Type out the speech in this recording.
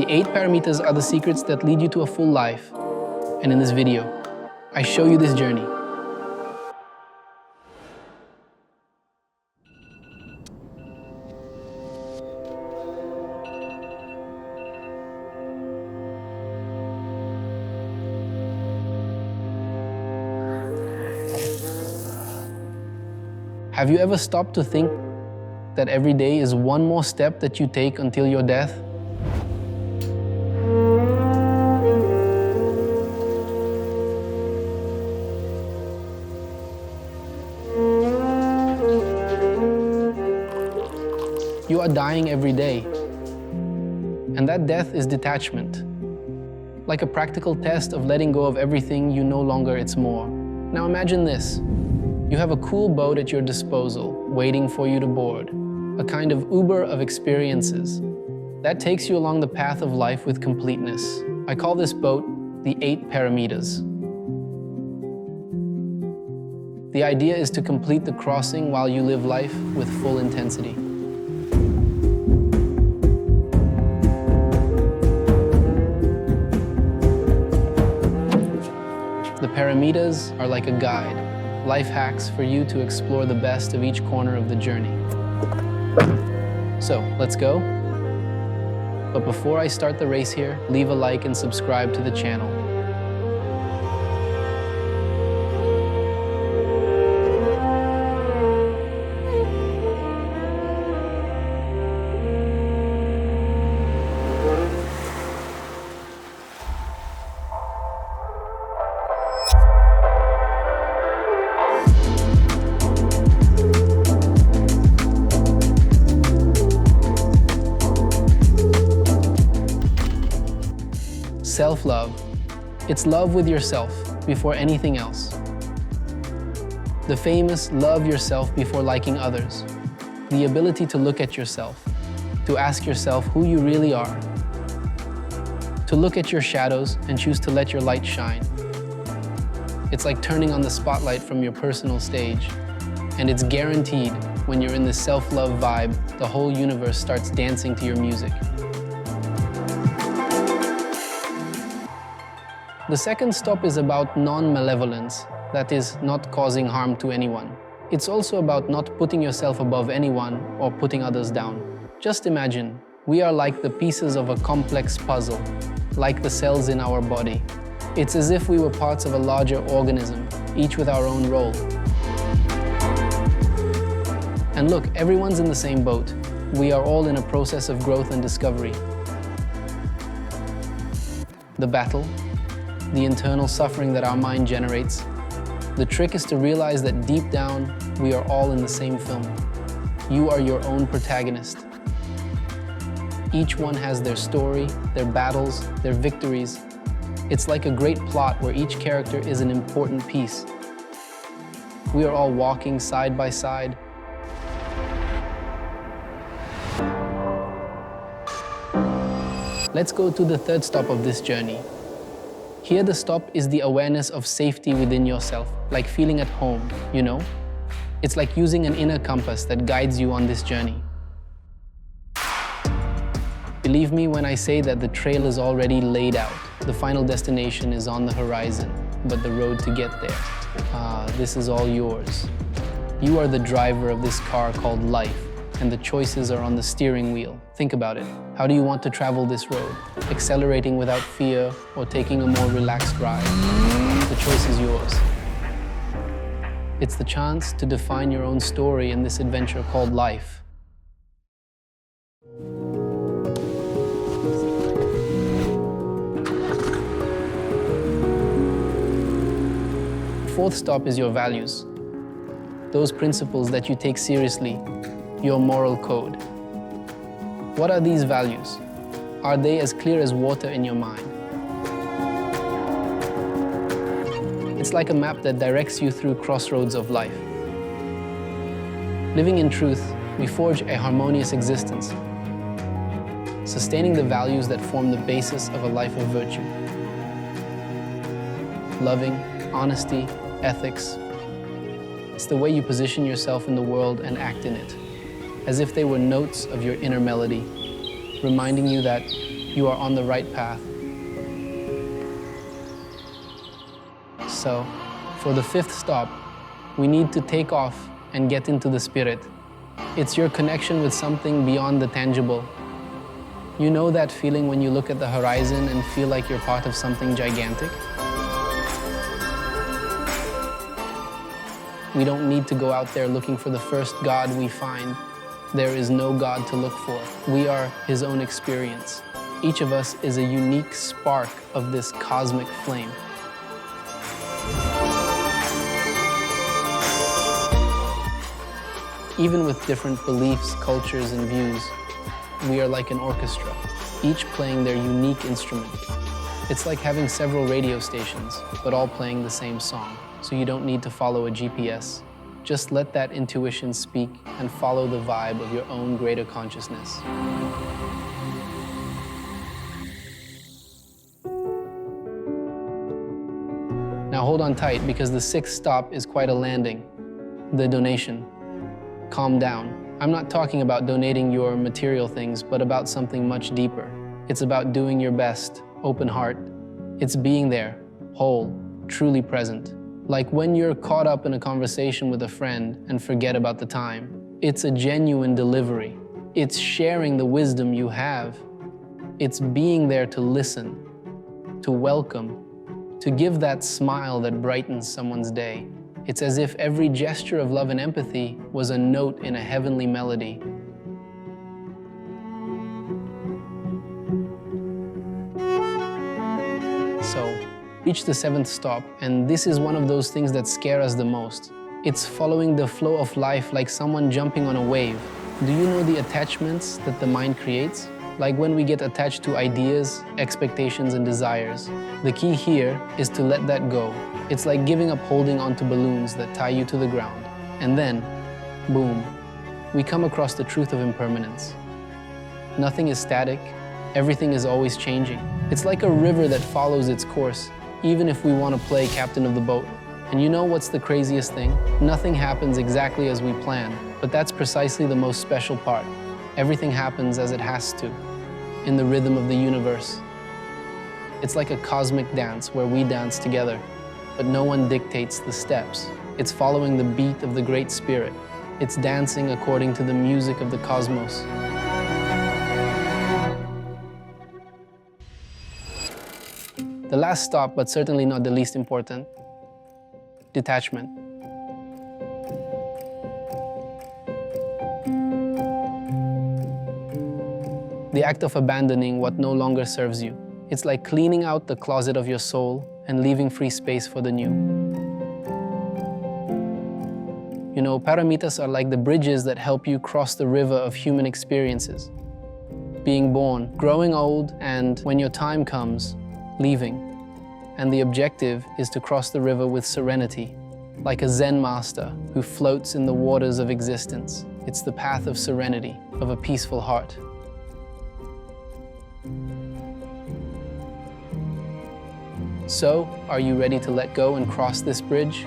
The 8 Paramitas are the secrets that lead you to a full life. And in this video, I show you this journey. Have you ever stopped to think that every day is one more step that you take until your death? You are dying every day, and that death is detachment, like a practical test of letting go of everything you no longer it's more. Now imagine this. You have a cool boat at your disposal, waiting for you to board, a kind of Uber of experiences that takes you along the path of life with completeness. I call this boat the 8 Paramitas. The idea is to complete the crossing while you live life with full intensity. The Paramitas are like a guide, life hacks for you to explore the best of each corner of the journey. So, let's go? But before I start the race here, leave a like and subscribe to the channel. Self-love. It's love with yourself before anything else. The famous love yourself before liking others. The ability to look at yourself, to ask yourself who you really are, to look at your shadows and choose to let your light shine. It's like turning on the spotlight from your personal stage, and it's guaranteed when you're in this self-love vibe, the whole universe starts dancing to your music. The second stop is about non-malevolence, that is, not causing harm to anyone. It's also about not putting yourself above anyone or putting others down. Just imagine, we are like the pieces of a complex puzzle, like the cells in our body. It's as if we were parts of a larger organism, each with our own role. And look, everyone's in the same boat. We are all in a process of growth and discovery. The battle, the internal suffering that our mind generates. The trick is to realize that deep down, we are all in the same film. You are your own protagonist. Each one has their story, their battles, their victories. It's like a great plot where each character is an important piece. We are all walking side by side. Let's go to the third stop of this journey. Here the stop is the awareness of safety within yourself, like feeling at home, you know? It's like using an inner compass that guides you on this journey. Believe me when I say that the trail is already laid out. The final destination is on the horizon, but the road to get there, this is all yours. You are the driver of this car called life, and the choices are on the steering wheel. Think about it. How do you want to travel this road? Accelerating without fear or taking a more relaxed ride? The choice is yours. It's the chance to define your own story in this adventure called life. Fourth stop is your values. Those principles that you take seriously, your moral code. What are these values? Are they as clear as water in your mind? It's like a map that directs you through crossroads of life. Living in truth, we forge a harmonious existence, sustaining the values that form the basis of a life of virtue. Loving, honesty, ethics. It's the way you position yourself in the world and act in it, as if they were notes of your inner melody, reminding you that You are on the right path. So, for the fifth stop, we need to take off and get into the spirit. It's your connection with something beyond the tangible. You know that feeling when you look at the horizon and feel like you're part of something gigantic? We don't need to go out there looking for the first God we find. There is no God to look for. We are His own experience. Each of us is a unique spark of this cosmic flame. Even with different beliefs, cultures, and views, we are like an orchestra, each playing their unique instrument. It's like having several radio stations, but all playing the same song, so you don't need to follow a GPS. Just let that intuition speak and follow the vibe of your own greater consciousness. Now hold on tight, because the sixth stop is quite a landing, the donation. Calm down. I'm not talking about donating your material things, but about something much deeper. It's about doing your best, open heart. It's being there, whole, truly present. Like when you're caught up in a conversation with a friend and forget about the time. It's a genuine delivery. It's sharing the wisdom you have. It's being there to listen, to welcome, to give that smile that brightens someone's day. It's as if every gesture of love and empathy was a note in a heavenly melody. So, reach the seventh stop, and this is one of those things that scare us the most. It's following the flow of life like someone jumping on a wave. Do you know the attachments that the mind creates? Like when we get attached to ideas, expectations, and desires. The key here is to let that go. It's like giving up holding onto balloons that tie you to the ground. And then, boom, we come across the truth of impermanence. Nothing is static, everything is always changing. It's like a river that follows its course, even if we want to play captain of the boat. And you know what's the craziest thing? Nothing happens exactly as we plan, but that's precisely the most special part. Everything happens as it has to, in the rhythm of the universe. It's like a cosmic dance where we dance together, but no one dictates the steps. It's following the beat of the Great Spirit. It's dancing according to the music of the cosmos. The last stop, but certainly not the least important, detachment. The act of abandoning what no longer serves you. It's like cleaning out the closet of your soul and leaving free space for the new. You know, Paramitas are like the bridges that help you cross the river of human experiences. Being born, growing old, and when your time comes, leaving. And the objective is to cross the river with serenity, like a Zen master who floats in the waters of existence. It's the path of serenity, of a peaceful heart. So, are you ready to let go and cross this bridge?